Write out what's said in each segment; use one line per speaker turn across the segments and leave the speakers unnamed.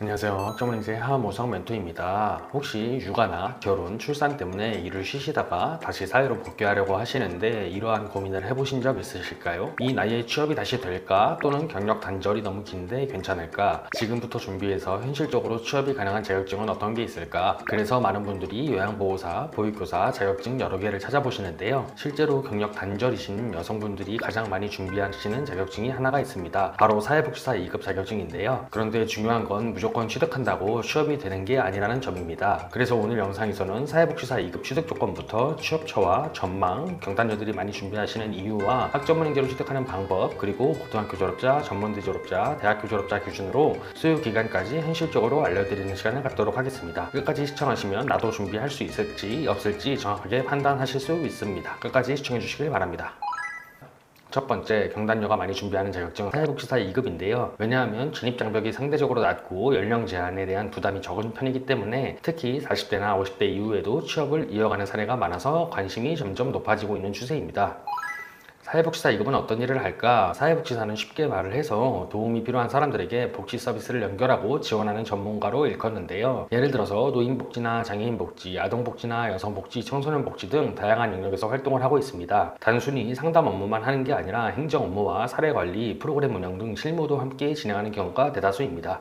안녕하세요. 학점은행생 하모성 멘토입니다. 혹시 육아나 결혼, 출산 때문에 일을 쉬시다가 다시 사회로 복귀하려고 하시는데 이러한 고민을 해보신 적 있으실까요? 이 나이에 취업이 다시 될까? 또는 경력 단절이 너무 긴데 괜찮을까? 지금부터 준비해서 현실적으로 취업이 가능한 자격증은 어떤 게 있을까? 그래서 많은 분들이 요양보호사, 보육교사 자격증 여러 개를 찾아보시는데요. 실제로 경력 단절이신 여성분들이 가장 많이 준비하시는 자격증이 하나가 있습니다. 바로 사회복지사 2급 자격증인데요. 그런데 중요한 건 무조건 취득한다고 취업이 되는 게 아니라는 점입니다. 그래서 오늘 영상에서는 사회복지사 2급 취득 조건부터 취업처와 전망, 경단녀들이 많이 준비하시는 이유와 학점은행제로 취득하는 방법, 그리고 고등학교 졸업자, 전문대 졸업자, 대학교 졸업자 기준으로 수요 기간까지 현실적으로 알려드리는 시간을 갖도록 하겠습니다. 끝까지 시청하시면 나도 준비할 수 있을지 없을지 정확하게 판단하실 수 있습니다. 끝까지 시청해 주시길 바랍니다. 첫 번째, 경단녀가 많이 준비하는 자격증은 사회복지사 2급인데요. 왜냐하면 진입장벽이 상대적으로 낮고 연령 제한에 대한 부담이 적은 편이기 때문에 특히 40대나 50대 이후에도 취업을 이어가는 사례가 많아서 관심이 점점 높아지고 있는 추세입니다. 사회복지사 2급은 어떤 일을 할까? 사회복지사는 쉽게 말을 해서 도움이 필요한 사람들에게 복지 서비스를 연결하고 지원하는 전문가로 일컫는데요. 예를 들어서 노인복지나 장애인복지, 아동복지나 여성복지, 청소년복지 등 다양한 영역에서 활동을 하고 있습니다. 단순히 상담 업무만 하는 게 아니라 행정 업무와 사례관리, 프로그램 운영 등 실무도 함께 진행하는 경우가 대다수입니다.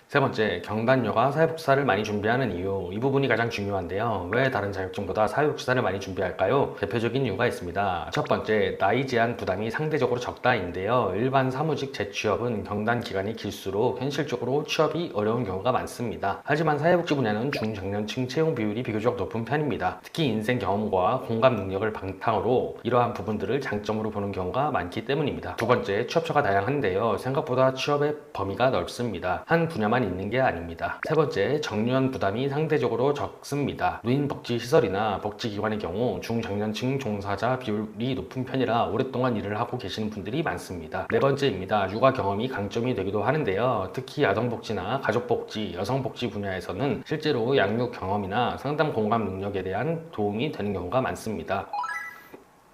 세 번째, 경단녀가 사회복지사를 많이 준비하는 이유. 이 부분이 가장 중요한데요. 왜 다른 자격증보다 사회복지사를 많이 준비할까요? 대표적인 이유가 있습니다. 첫 번째, 나이 제한 부담이 상대적으로 적다인데요. 일반 사무직 재취업은 경단 기간이 길수록 현실적으로 취업이 어려운 경우가 많습니다. 하지만 사회복지 분야는 중장년층 채용 비율이 비교적 높은 편입니다. 특히 인생 경험과 공감 능력을 바탕으로 이러한 부분들을 장점으로 보는 경우가 많기 때문입니다. 두 번째, 취업처가 다양한데요. 생각보다 취업의 범위가 넓습니다. 한 분야만 있는 게 아닙니다. 세 번째, 정년 부담이 상대적으로 적습니다. 노인복지시설이나 복지기관의 경우 중장년층 종사자 비율이 높은 편이라 오랫동안 일을 하고 계시는 분들이 많습니다. 네 번째입니다. 육아 경험이 강점이 되기도 하는데요. 특히 아동복지나 가족복지, 여성복지 분야에서는 실제로 양육 경험이나 상담 공감 능력에 대한 도움이 되는 경우가 많습니다.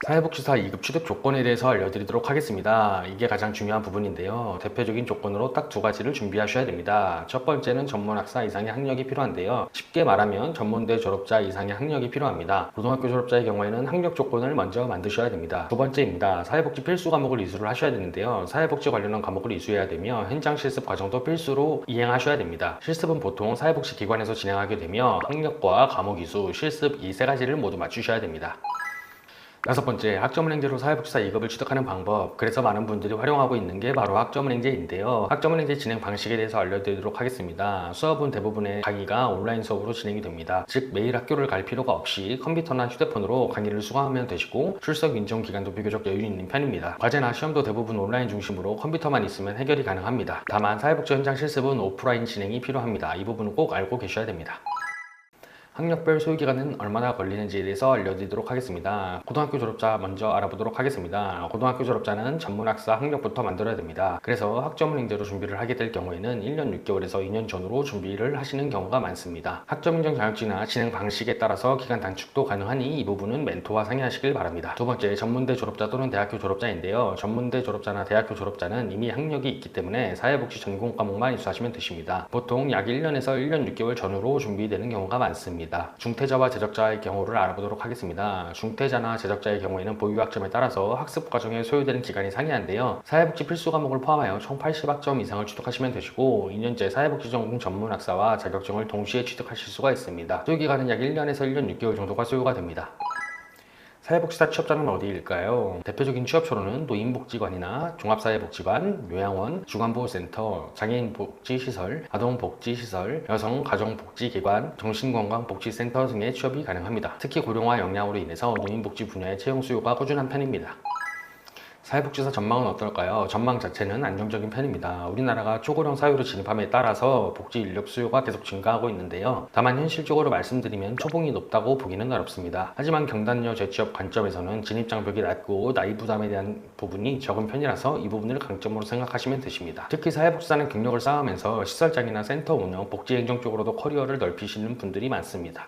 사회복지사 2급 취득 조건에 대해서 알려드리도록 하겠습니다. 이게 가장 중요한 부분인데요. 대표적인 조건으로 딱 두 가지를 준비하셔야 됩니다. 첫 번째는 전문학사 이상의 학력이 필요한데요. 쉽게 말하면 전문대 졸업자 이상의 학력이 필요합니다. 고등학교 졸업자의 경우에는 학력 조건을 먼저 만드셔야 됩니다. 두 번째입니다. 사회복지 필수 과목을 이수를 하셔야 되는데요. 사회복지 관련한 과목을 이수해야 되며 현장 실습 과정도 필수로 이행하셔야 됩니다. 실습은 보통 사회복지 기관에서 진행하게 되며 학력과 과목 이수, 실습 이 세 가지를 모두 맞추셔야 됩니다. 다섯 번째, 학점은행제로 사회복지사 2급을 취득하는 방법. 그래서 많은 분들이 활용하고 있는 게 바로 학점은행제인데요. 학점은행제 진행 방식에 대해서 알려드리도록 하겠습니다. 수업은 대부분의 강의가 온라인 수업으로 진행이 됩니다. 즉 매일 학교를 갈 필요가 없이 컴퓨터나 휴대폰으로 강의를 수강하면 되시고 출석 인정 기간도 비교적 여유 있는 편입니다. 과제나 시험도 대부분 온라인 중심으로 컴퓨터만 있으면 해결이 가능합니다. 다만 사회복지 현장 실습은 오프라인 진행이 필요합니다. 이 부분은 꼭 알고 계셔야 됩니다. 학력별 소요기간은 얼마나 걸리는지에 대해서 알려드리도록 하겠습니다. 고등학교 졸업자 먼저 알아보도록 하겠습니다. 고등학교 졸업자는 전문학사 학력부터 만들어야 됩니다. 그래서 학점은행제로 준비를 하게 될 경우에는 1년 6개월에서 2년 전으로 준비를 하시는 경우가 많습니다. 학점인정 자격증이나 진행 방식에 따라서 기간 단축도 가능하니 이 부분은 멘토와 상의하시길 바랍니다. 두 번째, 전문대 졸업자 또는 대학교 졸업자인데요. 전문대 졸업자나 대학교 졸업자는 이미 학력이 있기 때문에 사회복지 전공 과목만 이수하시면 되십니다. 보통 약 1년에서 1년 6개월 전후로 준비되는 경우가 많습니다. 중퇴자와 재적자의 경우를 알아보도록 하겠습니다. 중퇴자나 재적자의 경우에는 보유학점에 따라서 학습 과정에 소요되는 기간이 상이한데요. 사회복지 필수 과목을 포함하여 총 80학점 이상을 취득하시면 되시고 2년제 사회복지 전공 전문학사와 자격증을 동시에 취득하실 수가 있습니다. 소요기간은 약 1년에서 1년 6개월 정도가 소요가 됩니다. 사회복지사 취업자는 어디일까요? 대표적인 취업처로는 노인복지관이나 종합사회복지관, 요양원, 주간보호센터, 장애인복지시설, 아동복지시설, 여성가정복지기관, 정신건강복지센터 등의 취업이 가능합니다. 특히 고령화 역량으로 인해서 노인복지 분야의 채용 수요가 꾸준한 편입니다. 사회복지사 전망은 어떨까요? 전망 자체는 안정적인 편입니다. 우리나라가 초고령 사회로 진입함에 따라서 복지 인력 수요가 계속 증가하고 있는데요. 다만 현실적으로 말씀드리면 초봉이 높다고 보기는 어렵습니다. 하지만 경단녀 재취업 관점에서는 진입장벽이 낮고 나이 부담에 대한 부분이 적은 편이라서 이 부분을 강점으로 생각하시면 되십니다. 특히 사회복지사는 경력을 쌓으면서 시설장이나 센터 운영, 복지행정 쪽으로도 커리어를 넓히시는 분들이 많습니다.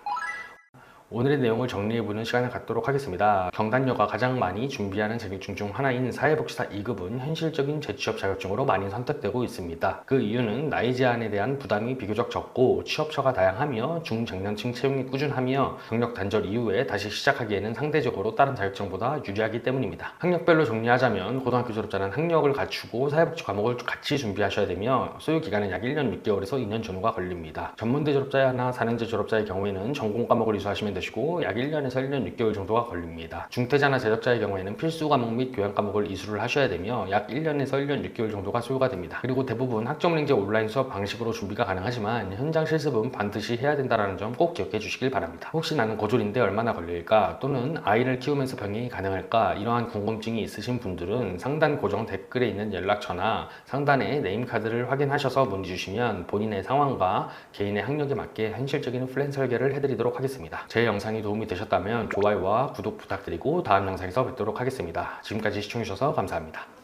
오늘의 내용을 정리해보는 시간을 갖도록 하겠습니다. 경단녀가 가장 많이 준비하는 자격증 중 하나인 사회복지사 2급은 현실적인 재취업 자격증으로 많이 선택되고 있습니다. 그 이유는 나이 제한에 대한 부담이 비교적 적고 취업처가 다양하며 중장년층 채용이 꾸준하며 경력 단절 이후에 다시 시작하기에는 상대적으로 다른 자격증보다 유리하기 때문입니다. 학력별로 정리하자면 고등학교 졸업자는 학력을 갖추고 사회복지 과목을 같이 준비하셔야 되며 소요 기간은 약 1년 6개월에서 2년 전후가 걸립니다. 전문대 졸업자나 4년제 졸업자의 경우에는 전공 과목을 이수하시면 되시고 약 1년에서 1년 6개월 정도가 걸립니다. 중퇴자나 재적자의 경우에는 필수 과목 및 교양 과목을 이수를 하셔야 되며 약 1년에서 1년 6개월 정도가 소요가 됩니다. 그리고 대부분 학점은행제 온라인 수업 방식으로 준비가 가능하지만 현장 실습은 반드시 해야 된다는 점 꼭 기억해 주시길 바랍니다. 혹시 나는 고졸인데 얼마나 걸릴까 또는 아이를 키우면서 병행이 가능할까 이러한 궁금증이 있으신 분들은 상단 고정 댓글에 있는 연락처나 상단에 네임카드를 확인하셔서 문의 주시면 본인의 상황과 개인의 학력에 맞게 현실적인 플랜 설계를 해드리도록 하겠습니다. 제 영상이 도움이 되셨다면 좋아요와 구독 부탁드리고 다음 영상에서 뵙도록 하겠습니다. 지금까지 시청해주셔서 감사합니다.